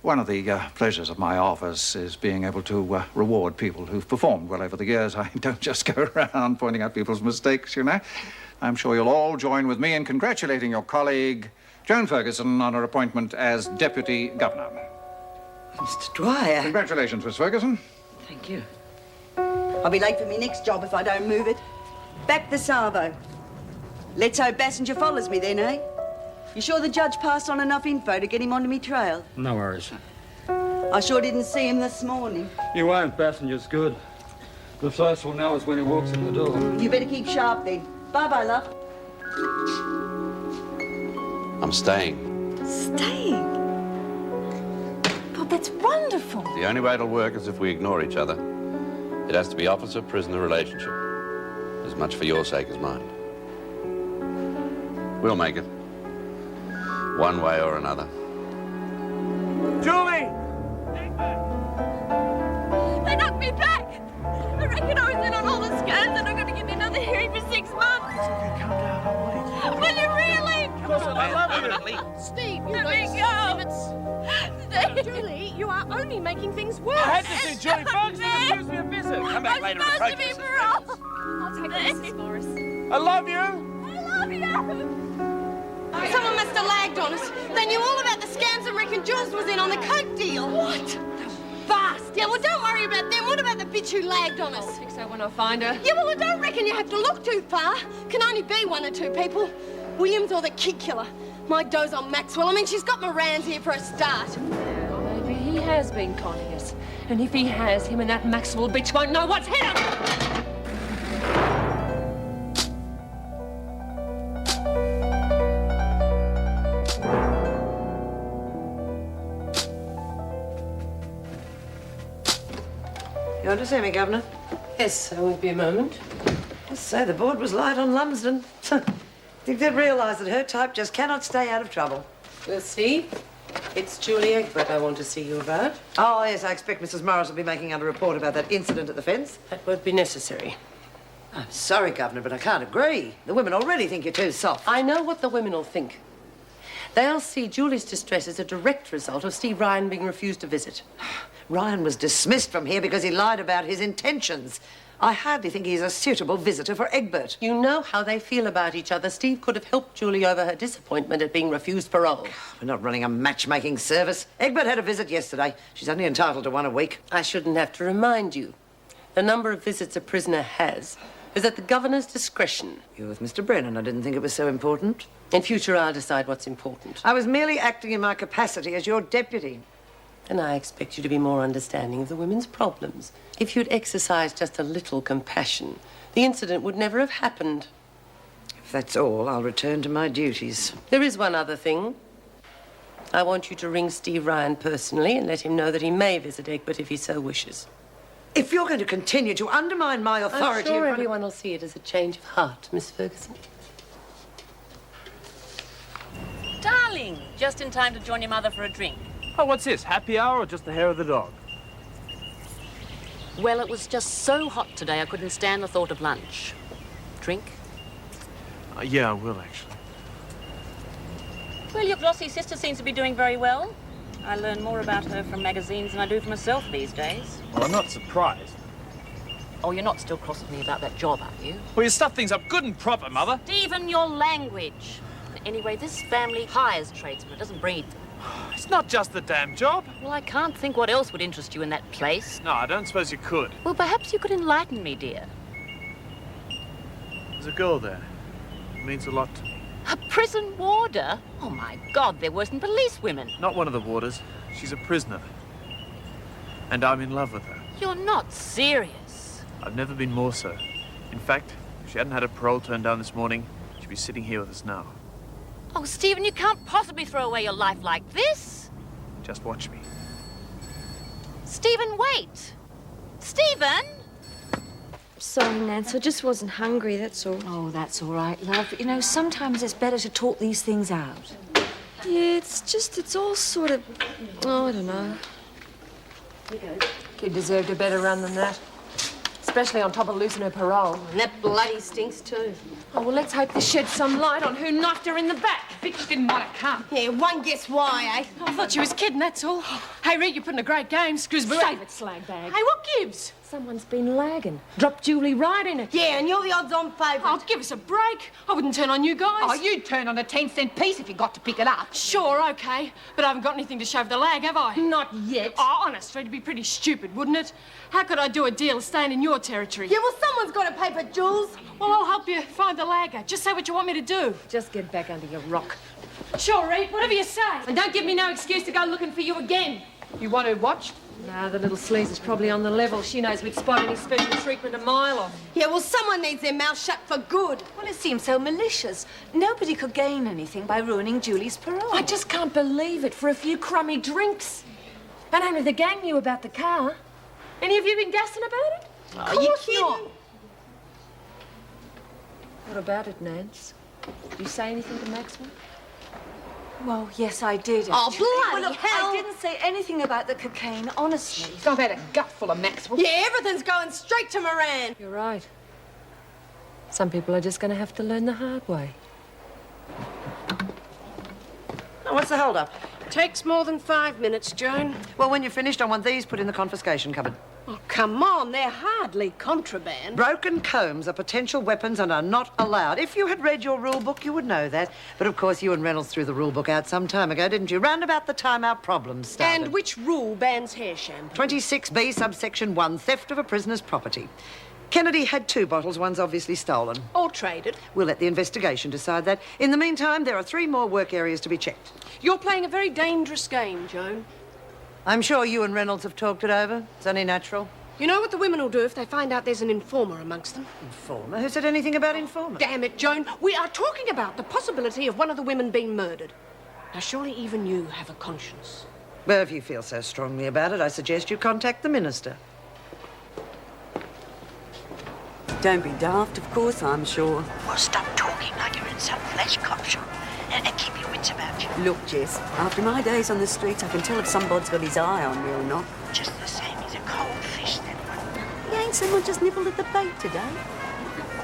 One of the pleasures of my office is being able to reward people who've performed well over the years. I don't just go around pointing out people's mistakes, you know. I'm sure you'll all join with me in congratulating your colleague, Joan Ferguson, on her appointment as Deputy Governor. Mr. Dwyer. Congratulations, Miss Ferguson. Thank you. I'll be late for my next job if I don't move it. Back the salvo. Let's hope Bassinger follows me then, eh? You sure the judge passed on enough info to get him onto me trail? No worries. I sure didn't see him this morning. You won't, Bassinger's good. The first we'll know is when he walks in the door. You better keep sharp then. Bye-bye, love. I'm staying. Staying? Bob, that's wonderful. The only way it'll work is if we ignore each other. It has to be officer-prisoner relationship. As much for your sake as mine. We'll make it. One way or another. Julie! They knocked me back. I reckon I was in on all the scans and I'm going to give me another hearing for 6 months. Okay, calm down, I'll wait. Will you really? Of course, I love you. Steve, you let me go. Steve. Julie, you are only making things worse. I had to see Julie Ferguson refuse me a visit. Come back later and I'm supposed to be approach parole. I'll take it, Mrs. Morris. I love you. I love you. Someone must have lagged on us. They knew all about the scams and reckoned Jules was in on the coke deal. What? Fast. Yeah, well, don't worry about them. What about the bitch who lagged on us? I'll fix her when I find her. Yeah, well, I don't reckon you have to look too far. Can only be one or two people. Williams or the kid killer. My doze on Maxwell. I mean, she's got Moran's here for a start. Maybe he has been conning us. And if he has, him and that Maxwell bitch won't know what's hit him. You want to see me, Governor? Yes, I won't be a moment. Just say the board was light on Lumsden. Think they'd realise that her type just cannot stay out of trouble. Well, Steve, it's Julie Egbert I want to see you about. Oh, yes, I expect Mrs. Morris will be making out a report about that incident at the fence. That won't be necessary. I'm sorry, Governor, but I can't agree. The women already think you're too soft. I know what the women will think. They'll see Julie's distress as a direct result of Steve Ryan being refused a visit. Ryan was dismissed from here because he lied about his intentions. I hardly think he's a suitable visitor for Egbert. You know how they feel about each other. Steve could have helped Julie over her disappointment at being refused parole. We're not running a matchmaking service. Egbert had a visit yesterday. She's only entitled to one a week. I shouldn't have to remind you. The number of visits a prisoner has is at the governor's discretion. You're with Mr. Brennan. I didn't think it was so important. In future, I'll decide what's important. I was merely acting in my capacity as your deputy. And I expect you to be more understanding of the women's problems. If you'd exercised just a little compassion, the incident would never have happened. If that's all, I'll return to my duties. There is one other thing. I want you to ring Steve Ryan personally and let him know that he may visit Egbert if he so wishes. If you're going to continue to undermine my authority... I'm sure everyone will see it as a change of heart, Miss Ferguson. Darling, just in time to join your mother for a drink. Oh, what's this? Happy hour or just the hair of the dog? Well, it was just so hot today I couldn't stand the thought of lunch. Drink? Yeah, I will, actually. Well, your glossy sister seems to be doing very well. I learn more about her from magazines than I do for myself these days. Well, I'm not surprised. Oh, you're not still cross with me about that job, are you? Well, you stuff things up good and proper, Mother. Stephen, your language. Anyway, this family hires tradesmen, it doesn't breed them. It's not just the damn job. Well, I can't think what else would interest you in that place. No, I don't suppose you could. Well, perhaps you could enlighten me, dear. There's a girl there. It means a lot to me. A prison warder? Oh, my God, they're worse than police women. Not one of the warders. She's a prisoner. And I'm in love with her. You're not serious. I've never been more so. In fact, if she hadn't had her parole turned down this morning, she'd be sitting here with us now. Oh, Stephen, you can't possibly throw away your life like this. Just watch me. Stephen, wait. Stephen? Sorry, Nance, I just wasn't hungry, that's all. Oh, that's all right, love. You know, sometimes it's better to talk these things out. Yeah, it's all sort of... Oh, I don't know. Kid deserved a better run than that. It's Especially on top of losing her parole. And that bloody stinks too. Oh, well, let's hope this sheds some light on who knifed her in the back. Bitch didn't want to come. Yeah, one guess why, eh? I thought she was kidding, that's all. Hey, Reed, you're putting a great game. Screwsbury. Save it, slag bag. Hey, what gives? Someone's been lagging. Dropped Julie right in it. Yeah, and you're the odds-on favourite. Oh, give us a break. I wouldn't turn on you guys. Oh, you'd turn on a 10-cent piece if you got to pick it up. Sure, OK. But I haven't got anything to show for the lag, have I? Not yet. Oh, honest, it'd be pretty stupid, wouldn't it? How could I do a deal staying in your territory? Yeah, well, someone's got to pay for Jules. Well, I'll help you find the lagger. Just say what you want me to do. Just get back under your rock. Sure, Reed, whatever you say. And don't give me no excuse to go looking for you again. You want her watched? No, the little sleaze is probably on the level. She knows we'd spot any special treatment a mile off. Yeah, well, someone needs their mouth shut for good. Well, it seems so malicious. Nobody could gain anything by ruining Julie's parole. I just can't believe it for a few crummy drinks. And only the gang knew about the car. Any of you been gassing about it? Are you kidding? What about it, Nance? Did you say anything to Maxwell? Well, yes, I did. Oh, actually. bloody Well, look, hell. I didn't say anything about the cocaine, honestly. I've had a gutful of Maxwell. Yeah, everything's going straight to Moran. You're right. Some people are just going to have to learn the hard way. Now, what's the hold-up? Takes more than 5 minutes, Joan. Well, when you're finished, I want these put in the confiscation cupboard. Oh, come on, they're hardly contraband. Broken combs are potential weapons and are not allowed. If you had read your rule book, you would know that. But, of course, you and Reynolds threw the rule book out some time ago, didn't you? Round about the time our problems started. And which rule bans hair shampoo? 26B, subsection 1, theft of a prisoner's property. Kennedy had 2 bottles. One's obviously stolen. Or traded. We'll let the investigation decide that. In the meantime, there are 3 more work areas to be checked. You're playing a very dangerous game, Joan. I'm sure you and Reynolds have talked it over. It's only natural. You know what the women will do if they find out there's an informer amongst them? Informer? Who said anything about informer? Damn it, Joan. We are talking about the possibility of one of the women being murdered. Now, surely even you have a conscience. Well, if you feel so strongly about it, I suggest you contact the minister. Don't be daft, of course, I'm sure. Well, stop talking like you're in some flesh cop shop and keep your wits about you. Look, Jess, after my days on the streets, I can tell if somebody's got his eye on me or not. Just the same, he's a cold fish, that one. He ain't someone just nibbled at the bait today.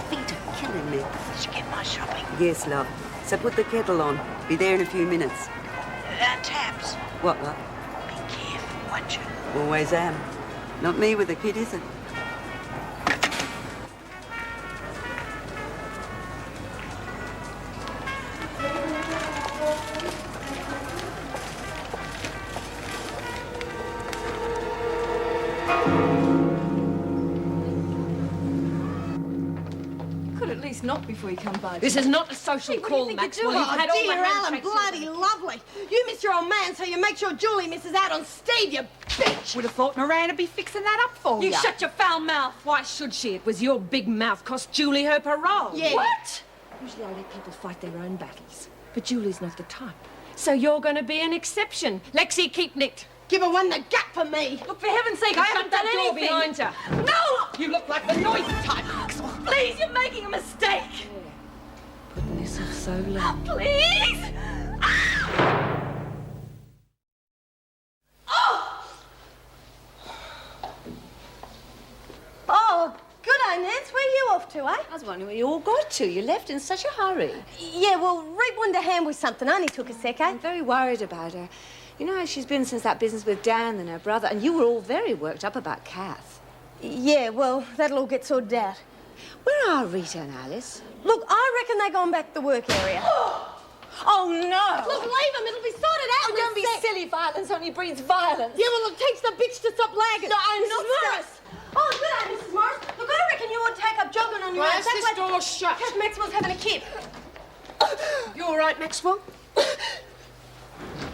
Feet are killing me. Did you get my shopping? Yes, love. So put the kettle on. Be there in a few minutes. Tabs. What, love? Be careful, won't you? Always am. Not me with a kid, is it? Not before you come by. This is not a social call, Maxwell. You've had all the dear Alan, handshakes bloody lovely. You miss your old man, so you make sure Julie misses out on Steve, you bitch. Would have thought Miranda be fixing that up for You you. shut your foul mouth. Why should she? It was your big mouth cost Julie her parole. Yeah. What? Usually I let people fight their own battles. But Julie's not the type. So you're going to be an exception. Lexi, keep nicked. Give her one the gap for me. Look, for heaven's sake, I haven't done door anything. behind her. No! You look like the noisy type, Maxwell. Please, you're making a mistake. Putting this off so long. Please! Oh, good day, Nance. Where are you off to, eh? I was wondering where you all got to. You left in such a hurry. Yeah, well, Reed wanted a hand with something. Only took a sec, eh? I'm very worried about her. You know how she's been since that business with Dan and her brother, and you were all very worked up about Kath. Yeah, well, that'll all get sorted out. Where are Rita and Alice? Look, I reckon they're going back to the work area. Oh, no! Look, leave them. It'll be sorted out in Don't a be sec. silly. Violence only breeds violence. Yeah, well, it takes the bitch to stop lagging. No, I'm Mrs. not Morris. Oh, good day, Mrs. Morris. Look, I reckon you ought to take up jogging on your own. Why's this door shut? Kath Maxwell's having a kip. You all right, Maxwell?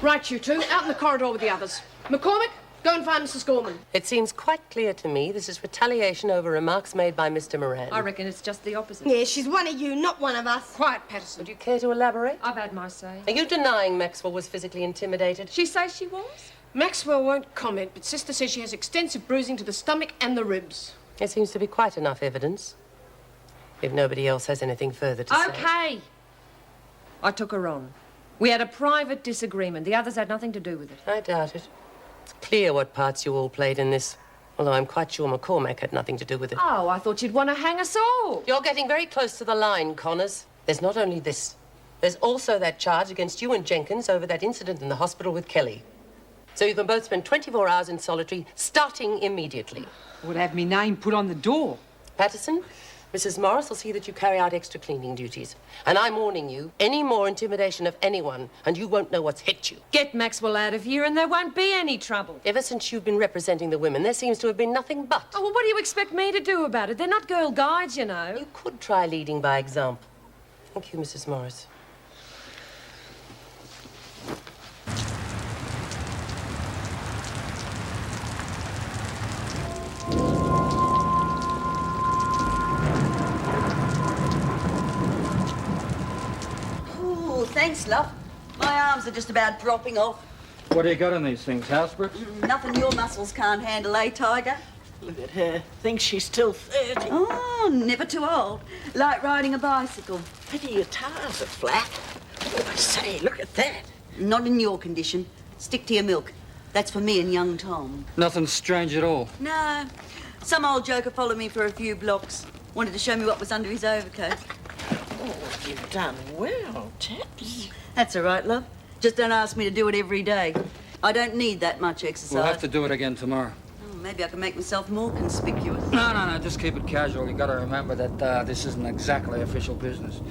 Right, you two. Out in the corridor with the others. McCormick, go and find Mrs. Gorman. It seems quite clear to me this is retaliation over remarks made by Mr. Moran. I reckon it's just the opposite. Yeah, she's one of you, not one of us. Quiet, Patterson. Would you care to elaborate? I've had my say. Are you denying Maxwell was physically intimidated? She says she was? Maxwell won't comment, but Sister says she has extensive bruising to the stomach and the ribs. There seems to be quite enough evidence. If nobody else has anything further to say. Okay. I took her on. We had a private disagreement. The others had nothing to do with it. I doubt it. It's clear what parts you all played in this. Although I'm quite sure McCormack had nothing to do with it. Oh, I thought you'd want to hang us all. You're getting very close to the line, Connors. There's not only this. There's also that charge against you and Jenkins over that incident in the hospital with Kelly. So you can both spend 24 hours in solitary, starting immediately. Would have me name put on the door. Patterson, Mrs. Morris will see that you carry out extra cleaning duties. And I'm warning you, any more intimidation of anyone, and you won't know what's hit you. Get Maxwell out of here and there won't be any trouble. Ever since you've been representing the women, there seems to have been nothing but. Oh, well, what do you expect me to do about it? They're not girl guides, you know. You could try leading by example. Thank you, Mrs. Morris. Thanks, love. My arms are just about dropping off. What do you got in these things, housebricks? Nothing your muscles can't handle, eh, Tiger? Look at her. Thinks she's still 30. Oh, never too old. Like riding a bicycle. Pity your tires are flat. Oh, I say, look at that. Not in your condition. Stick to your milk. That's for me and young Tom. Nothing strange at all. No. Some old joker followed me for a few blocks. Wanted to show me what was under his overcoat. Oh, you've done well, Taps. That's all right, love. Just don't ask me to do it every day. I don't need that much exercise. We'll have to do it again tomorrow. Oh, maybe I can make myself more conspicuous. No, just keep it casual. You got to remember that this isn't exactly official business.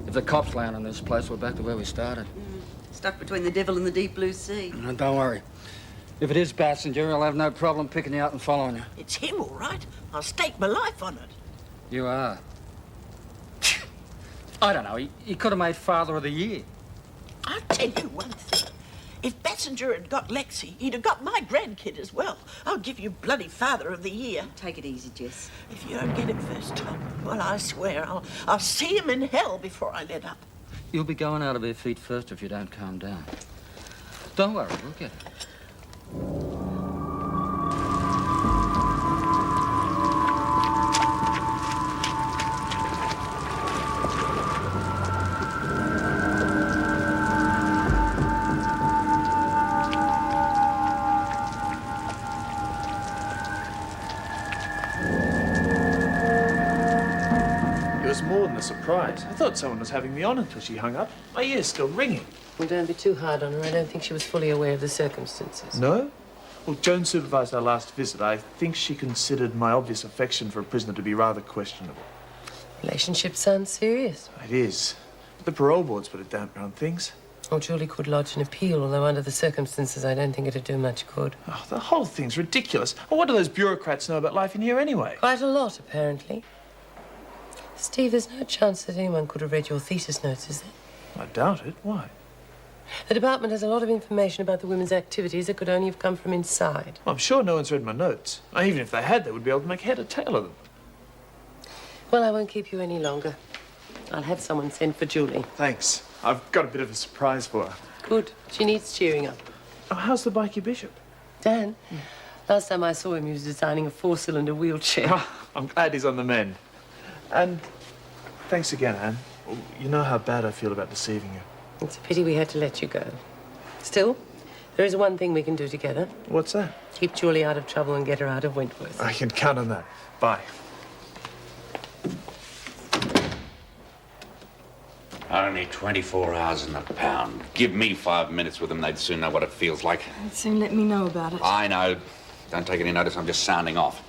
If the cops land on this place, we're back to where we started. Stuck between the devil and the deep blue sea. No, don't worry. If it is passenger, I'll have no problem picking you out and following you. It's him, all right. I'll stake my life on it. You are. I don't know. He could have made Father of the Year. I'll tell you one thing. If Bassinger had got Lexi, he'd have got my grandkid as well. I'll give you bloody Father of the Year. Take it easy, Jess. If you don't get it first time, well, I swear I'll see him in hell before I let up. You'll be going out of their feet first if you don't calm down. Don't worry, we'll get it. A surprise. I thought someone was having me on until she hung up. My ear's still ringing. Well, don't be too hard on her. I don't think she was fully aware of the circumstances. No? Well, Joan supervised our last visit. I think she considered my obvious affection for a prisoner to be rather questionable. Relationship sounds serious. It is. The parole board's put a damper on things. Oh, Julie could lodge an appeal, although under the circumstances, I don't think it'd do much good. Oh, the whole thing's ridiculous. Well, what do those bureaucrats know about life in here anyway? Quite a lot, apparently. Steve, there's no chance that anyone could have read your thesis notes, is there? I doubt it. Why? The department has a lot of information about the women's activities that could only have come from inside. Well, I'm sure no one's read my notes. Even if they had, they would be able to make head or tail of them. Well, I won't keep you any longer. I'll have someone send for Julie. Thanks. I've got a bit of a surprise for her. Good. She needs cheering up. Oh, how's the bikey bishop? Dan, last time I saw him, he was designing a 4-cylinder wheelchair. Oh, I'm glad he's on the mend. And thanks again, Anne. You know how bad I feel about deceiving you. It's a pity we had to let you go. Still, there is one thing we can do together. What's that? Keep Julie out of trouble and get her out of Wentworth. I can count on that. Bye. Only 24 hours in the pound. Give me 5 minutes with them, they'd soon know what it feels like. They'd soon let me know about it. I know. Don't take any notice, I'm just sounding off.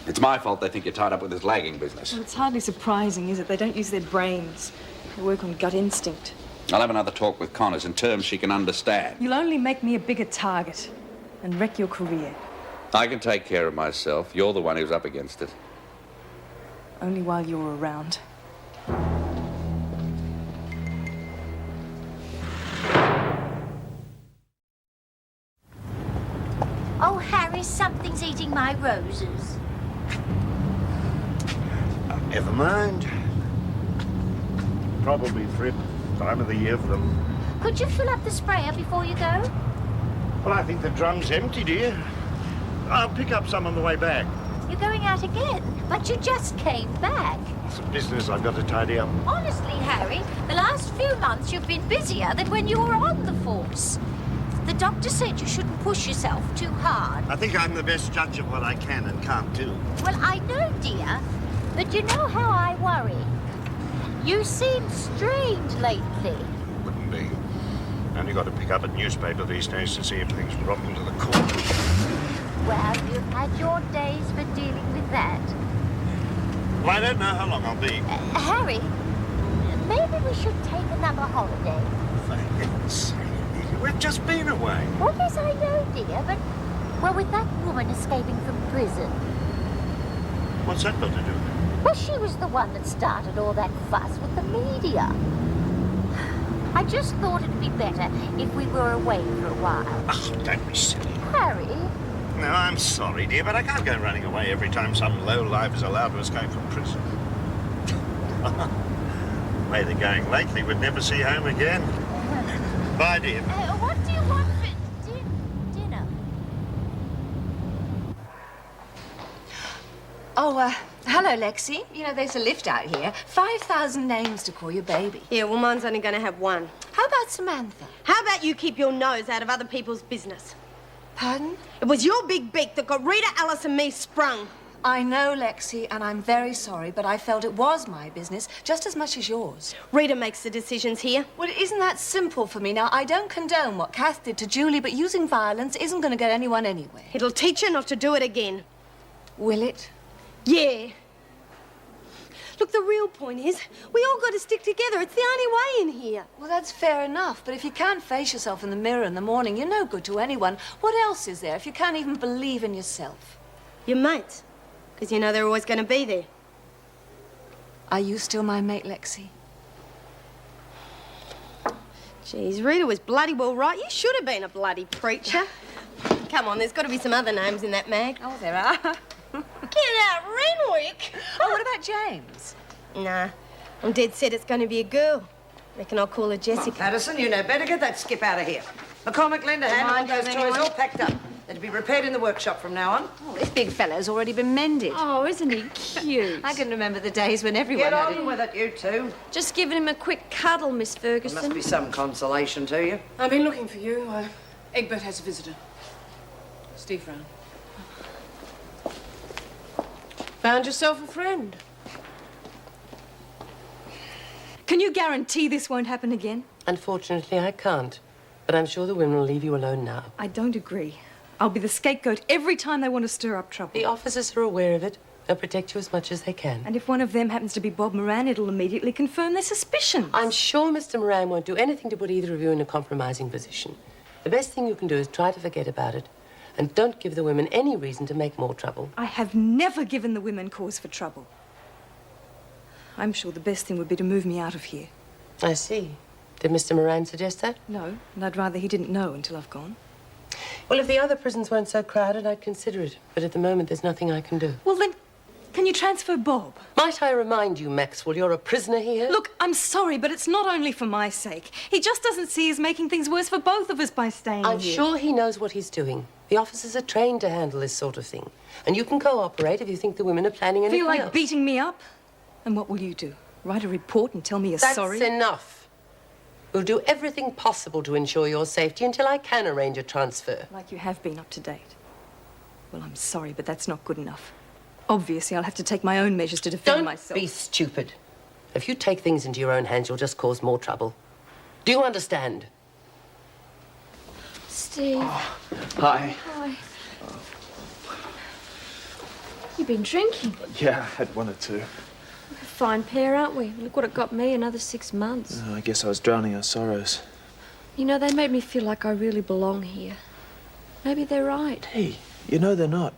It's my fault they think you're tied up with this lagging business. Well, it's hardly surprising, is it? They don't use their brains. They work on gut instinct. I'll have another talk with Connors in terms she can understand. You'll only make me a bigger target and wreck your career. I can take care of myself. You're the one who's up against it. Only while you're around. Oh, Harry, something's eating my roses. Never mind. Probably Fred. Time of the year for them. Could you fill up the sprayer before you go? Well, I think the drum's empty, dear. I'll pick up some on the way back. You're going out again, but you just came back. Some business I've got to tidy up. Honestly, Harry, the last few months you've been busier than when you were on the force. The doctor said you shouldn't push yourself too hard. I think I'm the best judge of what I can and can't do. Well, I know, dear, but you know how I worry. You seem strange lately. Wouldn't be. Only got to pick up a newspaper these days to see if things rotten to the core. Well, you've had your days for dealing with that. Well, I don't know how long I'll be. Harry, maybe we should take another holiday. For heaven's sake, we've just been away. Well, yes, I know, dear, but... Well, with that woman escaping from prison... What's that got to do with it? Well, she was the one that started all that fuss with the media. I just thought it'd be better if we were away for a while. Oh, don't be silly. Harry? No, I'm sorry, dear, but I can't go running away every time some lowlife is allowed to escape from prison. The way they're going lately, we'd never see home again. Bye, dear. What do you want for dinner? Oh, hello, Lexi. You know, there's a lift out here. 5,000 names to call your baby. Yeah, well, mine's only going to have one. How about Samantha? How about you keep your nose out of other people's business? Pardon? It was your big beak that got Rita, Alice and me sprung. I know, Lexi, and I'm very sorry, but I felt it was my business just as much as yours. Rita makes the decisions here. Well, it isn't that simple for me. Now, I don't condone what Kath did to Julie, but using violence isn't going to get anyone anywhere. It'll teach her not to do it again. Will it? Yeah. Look, the real point is, we all got to stick together. It's the only way in here. Well, that's fair enough, but if you can't face yourself in the mirror in the morning, you're no good to anyone. What else is there if you can't even believe in yourself? Your mates. Because you know they're always going to be there. Are you still my mate, Lexi? Geez, Rita was bloody well right. You should have been a bloody preacher. Come on, there's got to be some other names in that mag. Oh, there are. Get out, Renwick! Oh, what about James? Nah, I'm dead set it's going to be a girl. Reckon I'll call her Jessica. Addison, you know better. Get that skip out of here. McCormick, lend a hand. I want those toys all packed up. They're to be repaired in the workshop from now on. Oh, this big fellow's already been mended. Oh, isn't he cute? I can remember the days when everyone Get had on it. with it, you two. Just giving him a quick cuddle, Miss There Ferguson. must be some consolation to you. I've been looking for you. Egbert has a visitor. Steve round. Found yourself a friend. Can you guarantee this won't happen again? Unfortunately, I can't. But I'm sure the women will leave you alone now. I don't agree. I'll be the scapegoat every time they want to stir up trouble. The officers are aware of it. They'll protect you as much as they can. And if one of them happens to be Bob Moran, it'll immediately confirm their suspicions. I'm sure Mr. Moran won't do anything to put either of you in a compromising position. The best thing you can do is try to forget about it. And don't give the women any reason to make more trouble. I have never given the women cause for trouble. I'm sure the best thing would be to move me out of here. I see. Did Mr. Moran suggest that? No, and I'd rather he didn't know until I've gone. Well, if the other prisons weren't so crowded, I'd consider it. But at the moment, there's nothing I can do. Well, then, can you transfer Bob? Might I remind you, Maxwell, you're a prisoner here? Look, I'm sorry, but it's not only for my sake. He just doesn't see us making things worse for both of us by staying I'm here. sure he knows what he's doing. The officers are trained to handle this sort of thing. And you can cooperate if you think the women are planning anything Feel like else. beating me up? And what will you do? Write a report and tell me you're That's sorry? enough. We'll do everything possible to ensure your safety until I can arrange a transfer. Like you have been up to date. Well, I'm sorry, but that's not good enough. Obviously, I'll have to take my own measures to defend Don't myself. be stupid. If you take things into your own hands, you'll just cause more trouble. Do you understand? Steve. Hi. Hi. You've been drinking. Yeah, I had one or two. We're a fine pair, aren't we? Look what it got me, another 6 months. I guess I was drowning our sorrows. You know, they made me feel like I really belong here. Maybe they're right. Hey, you know they're not.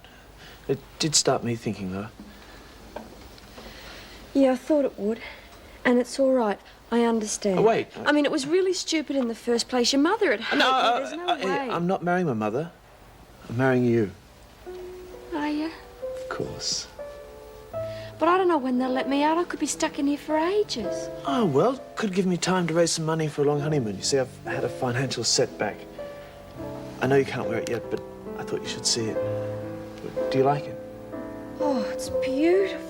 It did start me thinking, though. Yeah, I thought it would. And it's all right. I understand. Oh, wait. I mean, it was really stupid in the first place. Your mother had hate me. There's no way. I'm not marrying my mother. I'm marrying you. Are you? Of course. But I don't know when they'll let me out. I could be stuck in here for ages. Oh, well, could give me time to raise some money for a long honeymoon. You see, I've had a financial setback. I know you can't wear it yet, but I thought you should see it. Do you like it? Oh, it's beautiful.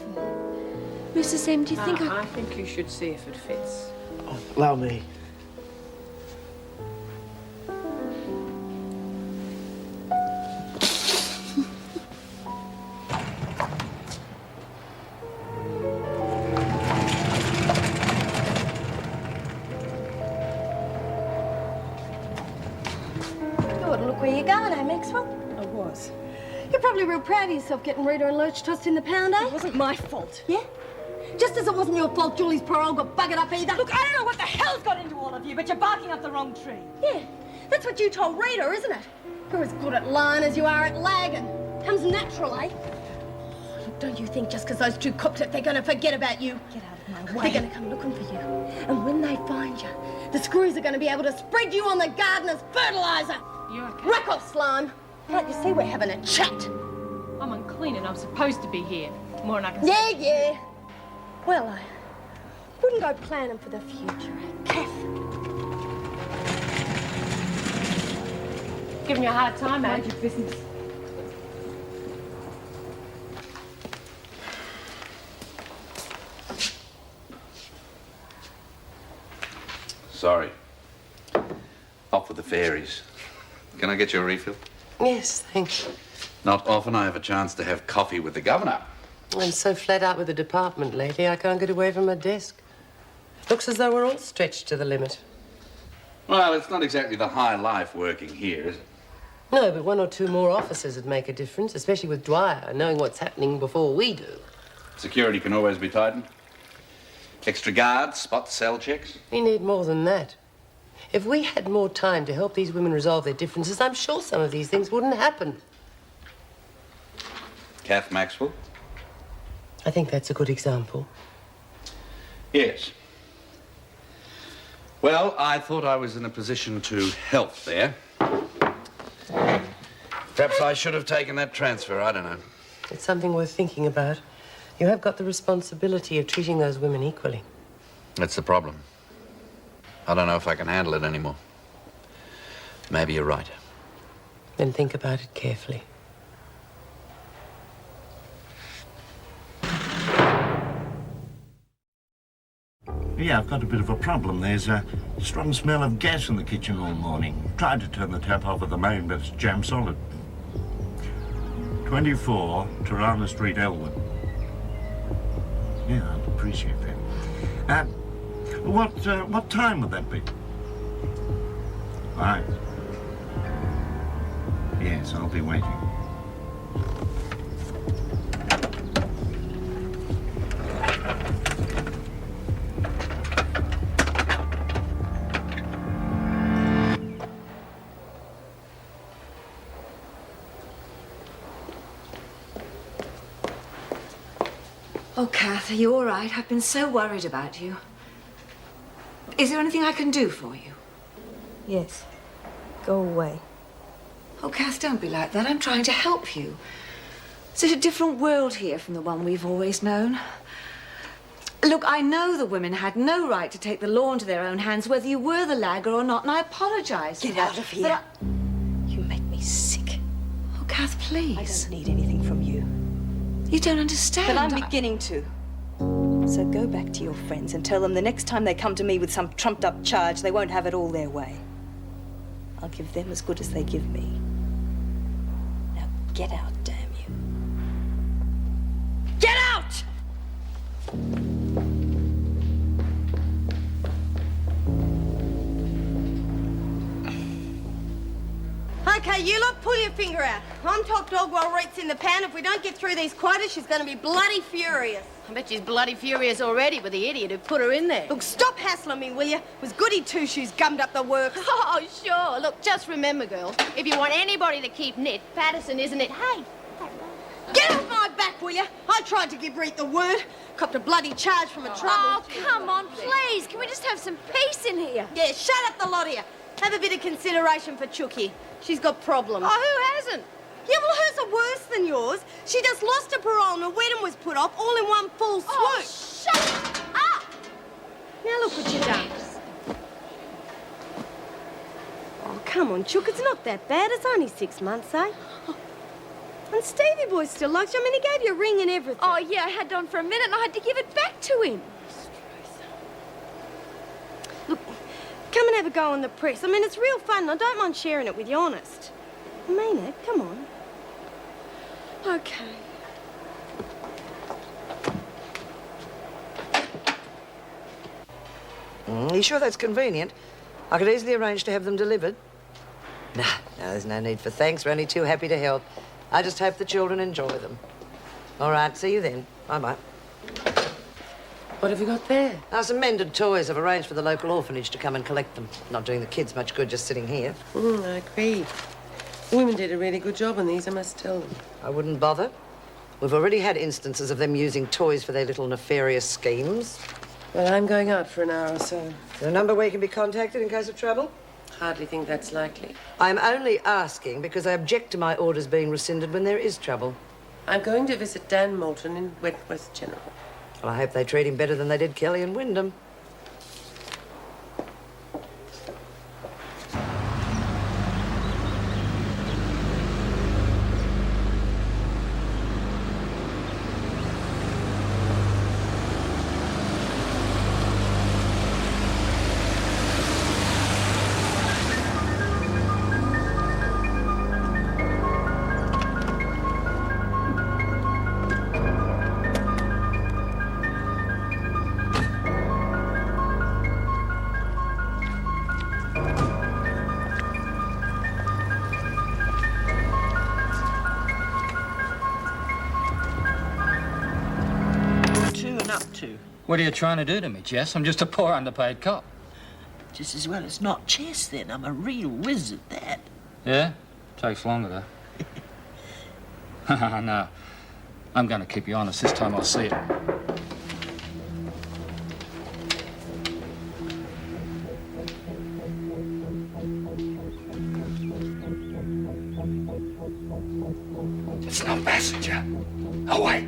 Mrs. M, do you think I think you should see if it fits. Oh, allow me. Maxwell? I was. You're probably real proud of yourself getting Rita and Lurch tossed in the pound, eh? It wasn't my fault. Yeah? Just as it wasn't your fault Julie's parole got buggered up either. Look, I don't know what the hell's got into all of you, but you're barking up the wrong tree. Yeah, that's what you told Rita, isn't it? You're as good at lying as you are at lagging. Comes natural, eh? Look, don't you think just because those two copped it, they're going to forget about you? Get out of my way. They're going to come looking for you. And when they find you, the screws are going to be able to spread you on the gardener's fertiliser. You okay? Rack off, Slime. Can't you see we're having a chat? I'm unclean and I'm supposed to be here. More than I can Yeah, say. yeah. Well, I wouldn't go planning for the future, Kath. Giving you a hard time, mind your business. Sorry. Off with the fairies. Can I get you a refill? Yes, thank you. Not often I have a chance to have coffee with the governor. I'm so flat out with the department lately, I can't get away from my desk. Looks as though we're all stretched to the limit. Well, it's not exactly the high life working here, is it? No, but one or two more officers would make a difference, especially with Dwyer, knowing what's happening before we do. Security can always be tightened. Extra guards, spot cell checks. We need more than that. If we had more time to help these women resolve their differences, I'm sure some of these things wouldn't happen. Kath Maxwell? I think that's a good example. Yes. Well, I thought I was in a position to help there. Perhaps I should have taken that transfer, I don't know. It's something worth thinking about. You have got the responsibility of treating those women equally. That's the problem. I don't know if I can handle it anymore. Maybe you're right. Then think about it carefully. Yeah, I've got a bit of a problem. There's a strong smell of gas in the kitchen all morning. Tried to turn the tap off at the main, but it's jam solid. 24 Tirana Street, Elwood. Yeah, I'd appreciate that. What time would that be? Right. Yes, I'll be waiting. Oh, Kath, are you all right? I've been so worried about you. Is there anything I can do for you? Yes. Go away. Oh, Kath, don't be like that. I'm trying to help you. It's a different world here from the one we've always known. Look, I know the women had no right to take the law into their own hands, whether you were the lagger or not, and I apologise for that. Get out of here. You make me sick. Oh, Kath, please. I don't need anything from you. You don't understand. But I'm beginning to. So go back to your friends and tell them the next time they come to me with some trumped-up charge, they won't have it all their way. I'll give them as good as they give me. Now get out, damn you. Get out! Okay, you lot, pull your finger out. I'm top dog while Reet's in the pan. If we don't get through these quotas, she's going to be bloody furious. I bet she's bloody furious already with the idiot who put her in there. Look, stop hassling me, will you? It was Goody Two-Shoes gummed up the works. Oh, sure. Look, just remember, girls, if you want anybody to keep knit, Patterson isn't it? Hey! Get off my back, will you? I tried to give Reet the word. Copped a bloody charge from a trouble. Oh, come on, please. Can we just have some peace in here? Yeah, shut up the lot of you. Have a bit of consideration for Chookie. She's got problems. Oh, who hasn't? Yeah, well, hers are worse than yours. She just lost her parole and her wedding was put off all in one full swoop. Oh, shut up! Now look what you've done. Oh, come on, Chook. It's not that bad. It's only 6 months, eh? And Stevie Boy still likes you. I mean, he gave you a ring and everything. Oh, yeah, I had it on for a minute and I had to give it back to him. Look, come and have a go on the press. I mean, it's real fun and I don't mind sharing it with you, honest. I mean it. Come on. Okay. Are you sure that's convenient? I could easily arrange to have them delivered. Nah, No, there's no need for thanks. We're only too happy to help. I just hope the children enjoy them. All right, see you then. Bye-bye. What have you got there? Some mended toys. I've arranged for the local orphanage to come and collect them. Not doing the kids much good just sitting here. I agree. The women did a really good job on these, I must tell them. I wouldn't bother. We've already had instances of them using toys for their little nefarious schemes. Well, I'm going out for an hour or so. Is there a number where you can be contacted in case of trouble? Hardly think that's likely. I'm only asking because I object to my orders being rescinded when there is trouble. I'm going to visit Dan Moulton in Wentworth General. Well, I hope they treat him better than they did Kelly and Wyndham. What are you trying to do to me, Jess? I'm just a poor underpaid cop. Just as well it's not chess, then. I'm a real whiz at that. Yeah? Takes longer, though. No. I'm going to keep you honest. This time I'll see it. It's no passenger. Away.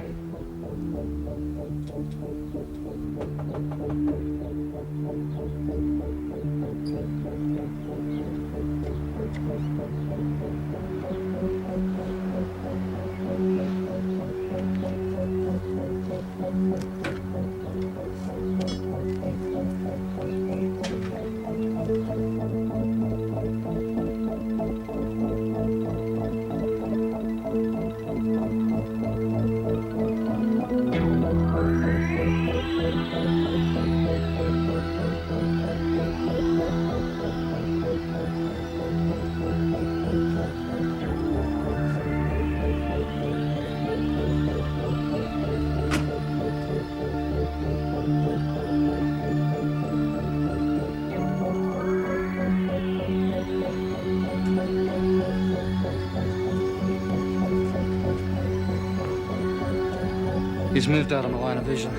He's moved out of my line of vision.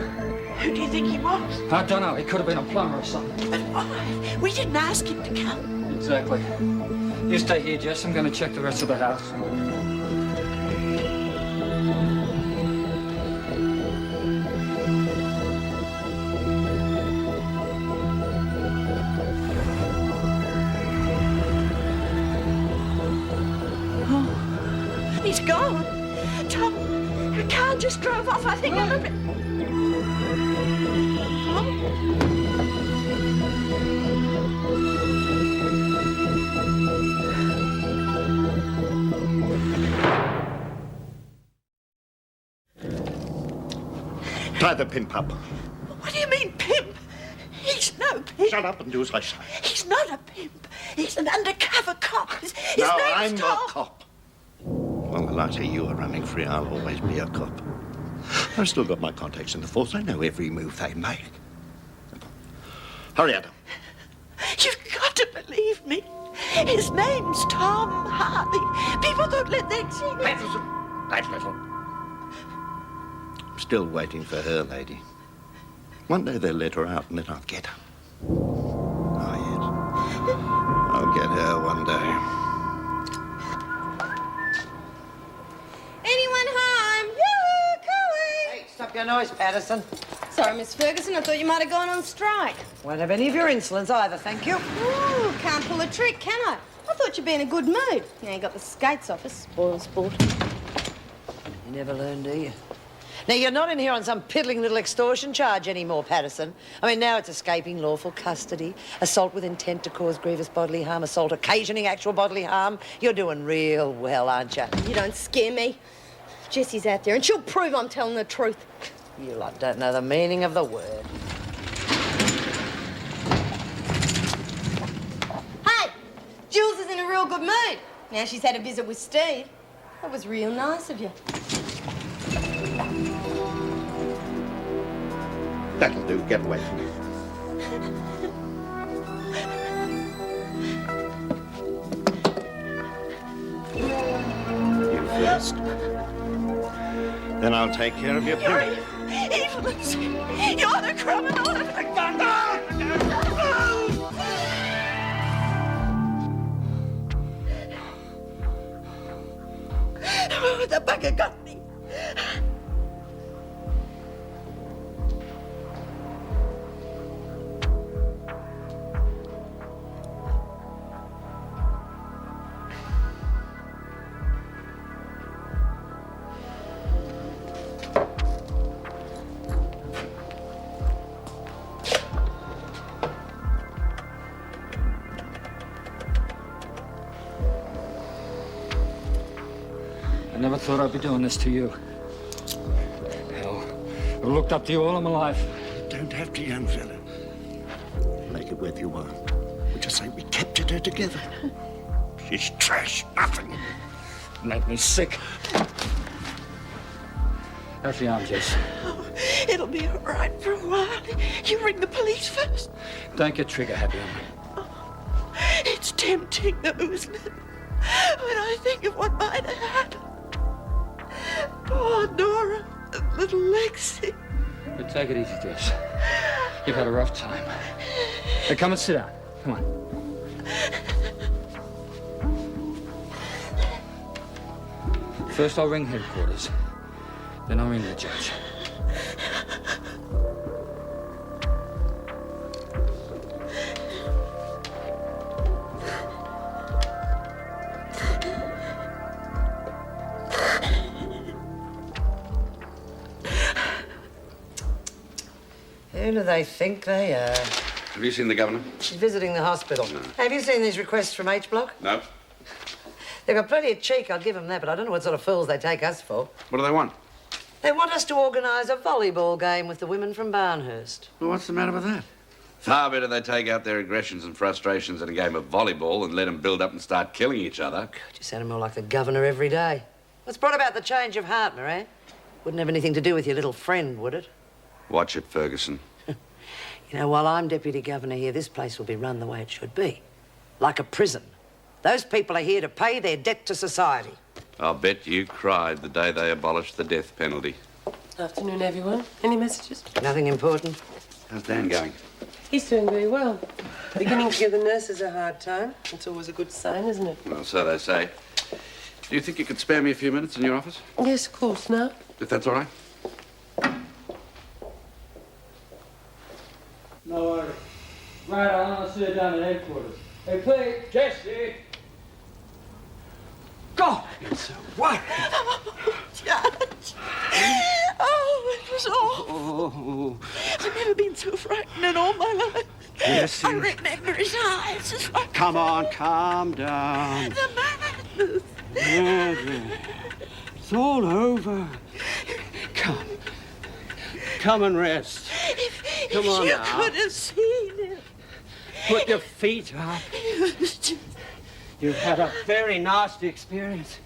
Who do you think he was? I don't know. He could have been a plumber or something. But why? We didn't ask him to come. Exactly. You stay here, Jess. I'm going to check the rest of the house. Oh, he's gone. Tom, the car just drove off. I think I'm a bit... Tie the pimp up. What do you mean, pimp? He's no pimp. Shut up and do as I say. He's not a pimp. He's an undercover cop. His No, name's I'm Tom. a cop. Well, when I say you are running free, I'll always be a cop. I've still got my contacts in the force. I know every move they make. Hurry, Adam. You've got to believe me. His name's Tom Harley. People don't let that see me. That little. I'm still waiting for her, lady. One day they'll let her out, and then I'll get her. Oh, yes. I'll get her one day. Anyone home? Yoo-hoo, cooey! Hey, stop your noise, Patterson. Sorry, Miss Ferguson, I thought you might have gone on strike. Won't have any of your insolence either, thank you. Ooh, can't pull a trick, can I? I thought you'd be in a good mood. You ain't got the skates off us, spoil sport. You never learn, do you? Now, you're not in here on some piddling little extortion charge anymore, Patterson. I mean, now it's escaping lawful custody, assault with intent to cause grievous bodily harm, assault occasioning actual bodily harm. You're doing real well, aren't you? You don't scare me. Jessie's out there, and she'll prove I'm telling the truth. You lot don't know the meaning of the word. Hey, Jules is in a real good mood. Now she's had a visit with Steve. That was real nice of you. That'll do. Get away from me. You first. Then I'll take care of your penny. Evil. You're the criminal. Oh, the bugger got me. I never thought I'd be doing this to you. Hell, I've looked up to you all of my life. You don't have to, young fella. Make it worth your while. We just say we captured her together. She's trash, nothing. Make me sick. How's the arm, Jess? Oh, it'll be all right for a while. You ring the police first. Don't get trigger happy on me. It's tempting, though, isn't it? When I think of what might have happened. Poor Nora and little Lexi. But take it easy, Jess. You've had a rough time. Hey, come and sit down. Come on. First I'll ring headquarters. Then I'll ring the judge. Who do they think they are? Have you seen the governor? She's visiting the hospital. No. Have you seen these requests from H Block? No. They've got plenty of cheek, I'll give them that, but I don't know what sort of fools they take us for. What do they want? They want us to organise a volleyball game with the women from Barnhurst. Well, what's the matter with that? Far better they take out their aggressions and frustrations in a game of volleyball and let them build up and start killing each other. God, you sound more like the governor every day. What's brought about the change of heart, Moran? Wouldn't have anything to do with your little friend, would it? Watch it, Ferguson. You know, while I'm deputy governor here, this place will be run the way it should be. Like a prison. Those people are here to pay their debt to society. I'll bet you cried the day they abolished the death penalty. Afternoon, everyone. Any messages? Nothing important. How's Dan going? He's doing very well. Beginning to give the nurses a hard time. It's always a good sign, isn't it? Well, so they say. Do you think you could spare me a few minutes in your office? Yes, of course. Now? If that's all right. No worries. Right, I'll see you down at headquarters. Hey, please, Jesse. God, it's a what? Oh, Judge. Oh, it was awful. Oh. I've never been so frightened in all my life. Yes, I remember his eyes as I... Come on, calm down. The madness. Yeah. It's all over. Come. Come and rest. Come on you now. could have seen it. Put your feet up. It was just... You've had a very nasty experience.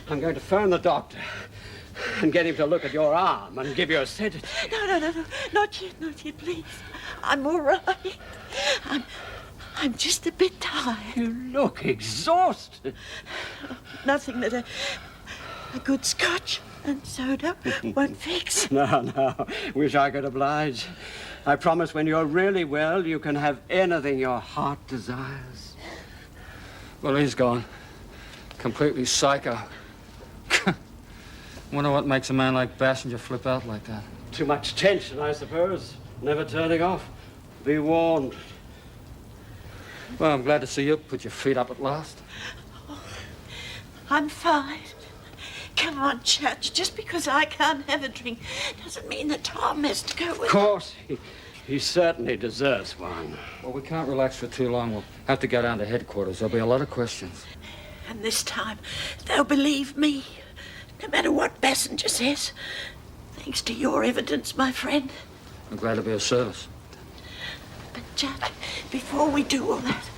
I'm going to phone the doctor and get him to look at your arm and give you a sedative. No. Not yet, please. I'm all right. I'm just a bit tired. You look exhausted. Nothing that a good scotch and soda won't fix. No. Wish I could oblige. I promise when you're really well, you can have anything your heart desires. Well, he's gone. Completely psycho. Wonder what makes a man like Bassinger flip out like that. Too much tension, I suppose. Never turning off. Be warned. Well, I'm glad to see you put your feet up at last. Oh, I'm fine. Come on, Judge. Just because I can't have a drink doesn't mean that Tom has to go with... Of course. He certainly deserves one. Well, we can't relax for too long. We'll have to go down to headquarters. There'll be a lot of questions. And this time, they'll believe me, no matter what Bassinger says. Thanks to your evidence, my friend. I'm glad to be of service. But, Judge, before we do all that,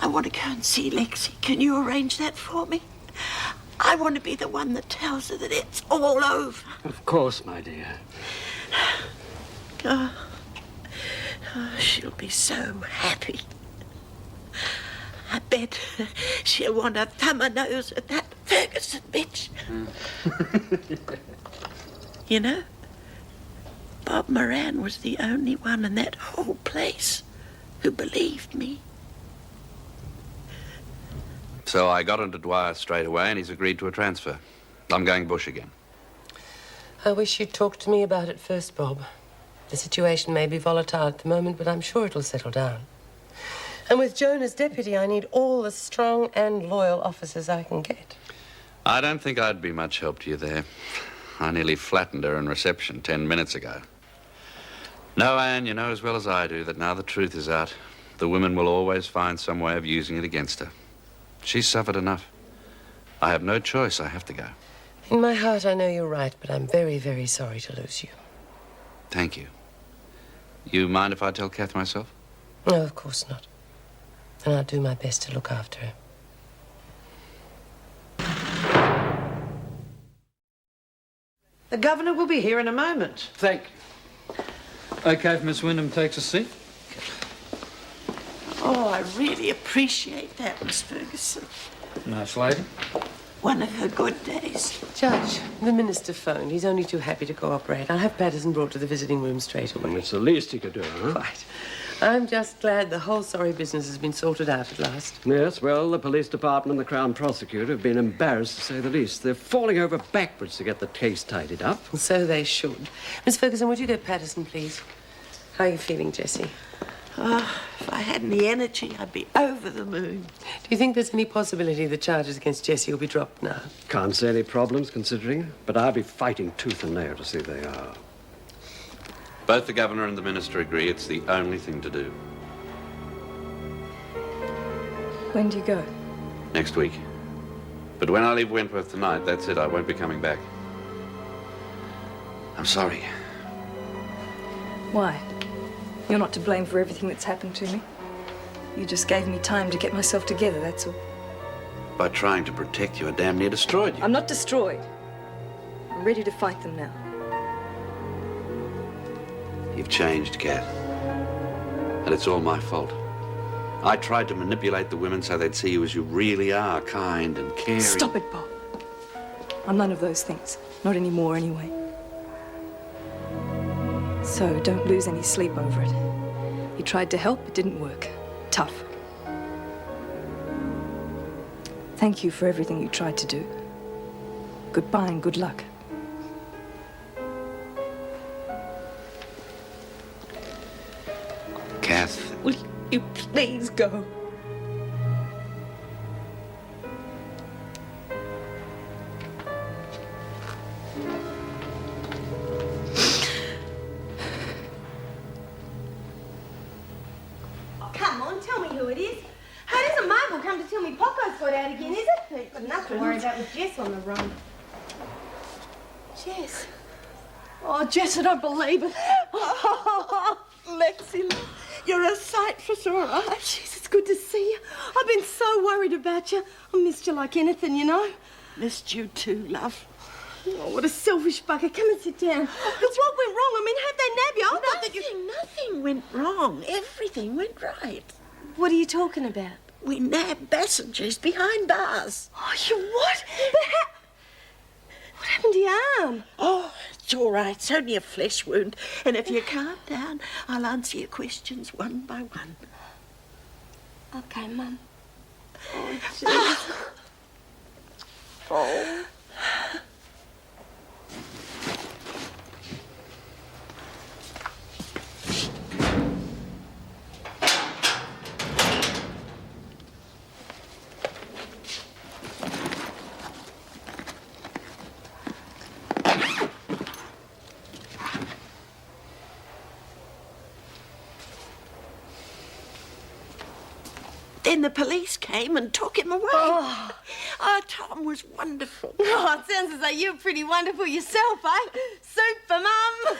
I want to go and see Lexi. Can you arrange that for me? I want to be the one that tells her that it's all over. Of course, my dear. Oh, she'll be so happy. I bet she'll want to thumb her nose at that Ferguson bitch. You know, Bob Moran was the only one in that whole place who believed me. So I got into Dwyer straight away, and he's agreed to a transfer. I'm going bush again. I wish you'd talk to me about it first, Bob. The situation may be volatile at the moment, but I'm sure it'll settle down. And with Joan as deputy, I need all the strong and loyal officers I can get. I don't think I'd be much help to you there. I nearly flattened her in reception 10 minutes ago. No, Anne, you know as well as I do that now the truth is out, the women will always find some way of using it against her. She's suffered enough. I have no choice. I have to go. In my heart, I know you're right, but I'm very, very sorry to lose you. Thank you. You mind if I tell Kath myself? No, of course not. And I'll do my best to look after her. The governor will be here in a moment. Thank you. OK, if Miss Wyndham takes a seat. Oh, I really appreciate that, Miss Ferguson. Nice lady. One of her good days. Judge, the minister phoned. He's only too happy to cooperate. I'll have Patterson brought to the visiting room straight away. It's the least he could do, huh? Quite. I'm just glad the whole sorry business has been sorted out at last. Yes, well, the police department and the Crown Prosecutor have been embarrassed, to say the least. They're falling over backwards to get the case tidied up. So they should. Miss Ferguson, would you get Patterson, please? How are you feeling, Jessie? Oh, if I had any energy, I'd be over the moon. Do you think there's any possibility the charges against Jessie will be dropped now? Can't see any problems, considering, but I'll be fighting tooth and nail to see they are. Both the governor and the minister agree it's the only thing to do. When do you go? Next week. But when I leave Wentworth tonight, that's it. I won't be coming back. I'm sorry. Why? You're not to blame for everything that's happened to me. You just gave me time to get myself together, that's all. By trying to protect you, I damn near destroyed you. I'm not destroyed. I'm ready to fight them now. You've changed, Kath. And it's all my fault. I tried to manipulate the women so they'd see you as you really are, kind and caring. Stop it, Bob. I'm none of those things. Not anymore, anyway. So don't lose any sleep over it. You tried to help, it didn't work. Tough. Thank you for everything you tried to do. Goodbye and good luck. Kath. Will you please go? Come on, tell me who it is. Hey, it isn't Mabel come to tell me Poco's got out again, is it? Got enough to worry about with Jess on the run. Jess. Oh, Jess, I don't believe it. Oh, Lexi, you're a sight for sore eyes. Jeez, it's good to see you. I've been so worried about you. I missed you like anything, you know. Missed you too, love. Oh, what a selfish bugger. Come and sit down. Look, what went wrong? I mean, how'd they nab you? I thought that you... Nothing went wrong. Everything went right. What are you talking about? We nabbed passengers behind bars. Oh, you what? What happened to your arm? Oh, it's all right. It's only a flesh wound. And if you calm down, I'll answer your questions one by one. Okay, Mum. Oh, jeez. Oh. Then the police came and took him away. Oh, Tom was wonderful. Oh, it sounds as though you're pretty wonderful yourself, eh? Super, Mum.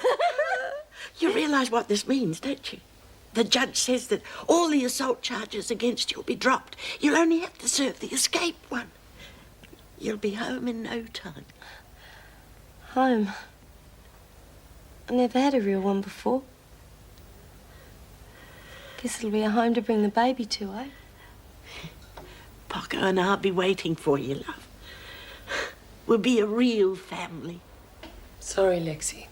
You realise what this means, don't you? The judge says that all the assault charges against you will be dropped. You'll only have to serve the escape one. You'll be home in no time. Home? I never had a real one before. Guess it'll be a home to bring the baby to, eh? Paco and I'll be waiting for you, love. We'll be a real family. Sorry, Lexi.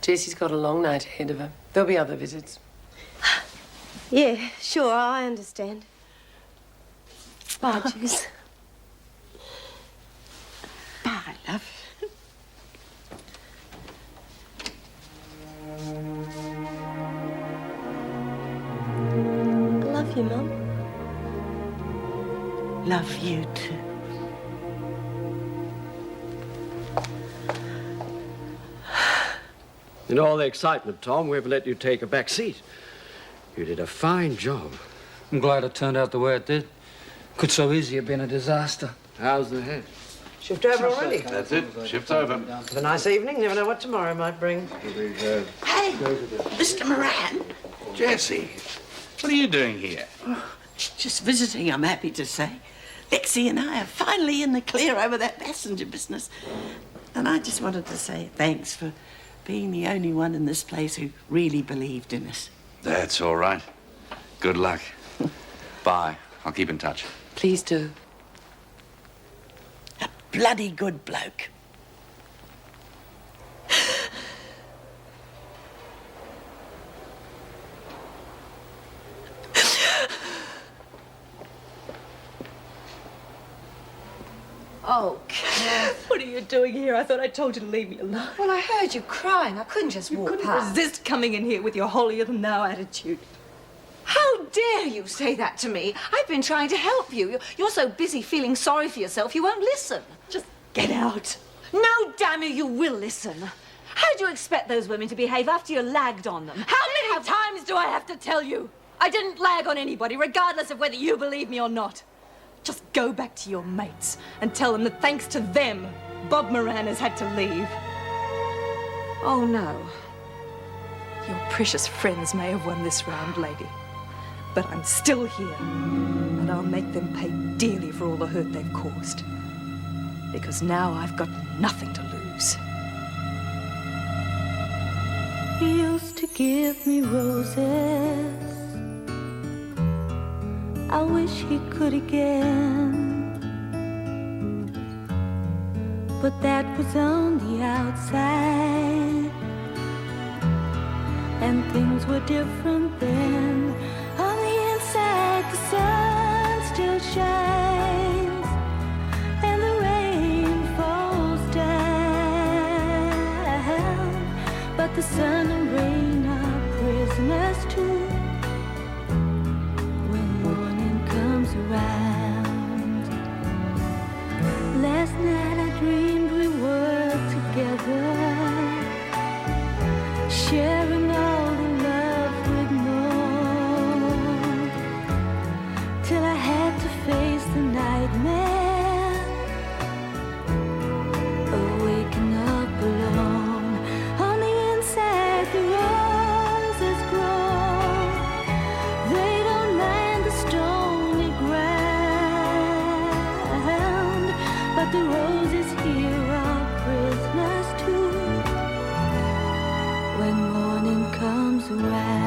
Jessie's got a long night ahead of her. There'll be other visits. Yeah, sure, I understand. Bye, Jess. Bye, love. I love you, Mum. Love you too. In all the excitement, Tom, we've let you take a back seat. You did a fine job. I'm glad it turned out the way it did. Could so easily have been a disaster. How's the head? Shift over already? That's it. Shift's over. Have a nice evening. Never know what tomorrow might bring. Hey, Mr. Moran. Jessie, what are you doing here? Just visiting, I'm happy to say. Lexi and I are finally in the clear over that passenger business. And I just wanted to say thanks for being the only one in this place who really believed in us. That's all right. Good luck. Bye. I'll keep in touch. Please do. A bloody good bloke. Oh, Kath. What are you doing here? I thought I told you to leave me alone. Well, I heard you crying. I couldn't just walk Couldn't past. resist coming in here with your holier-than-thou attitude. How dare you say that to me? I've been trying to help you. You're so busy feeling sorry for yourself, you won't listen. Just get out. No, damn you will listen. How do you expect those women to behave after you lagged on them? How many times do I have to tell you? I didn't lag on anybody, regardless of whether you believe me or not. Just go back to your mates and tell them that thanks to them, Bob Moran has had to leave. Oh, no. Your precious friends may have won this round, lady. But I'm still here, and I'll make them pay dearly for all the hurt they've caused. Because now I've got nothing to lose. He used to give me roses. I wish he could again. But that was on the outside, and things were different then. On the inside, the sun still shines, and the rain falls down. But the sun and rain are prisoners too. When morning comes around, last night I dreamed we were together, sharing all the love we'd known, till I had to face the nightmare of waking up alone. On the inside, the roses grow. They don't mind the stony ground, but the roses here are prisoners too. When morning comes around.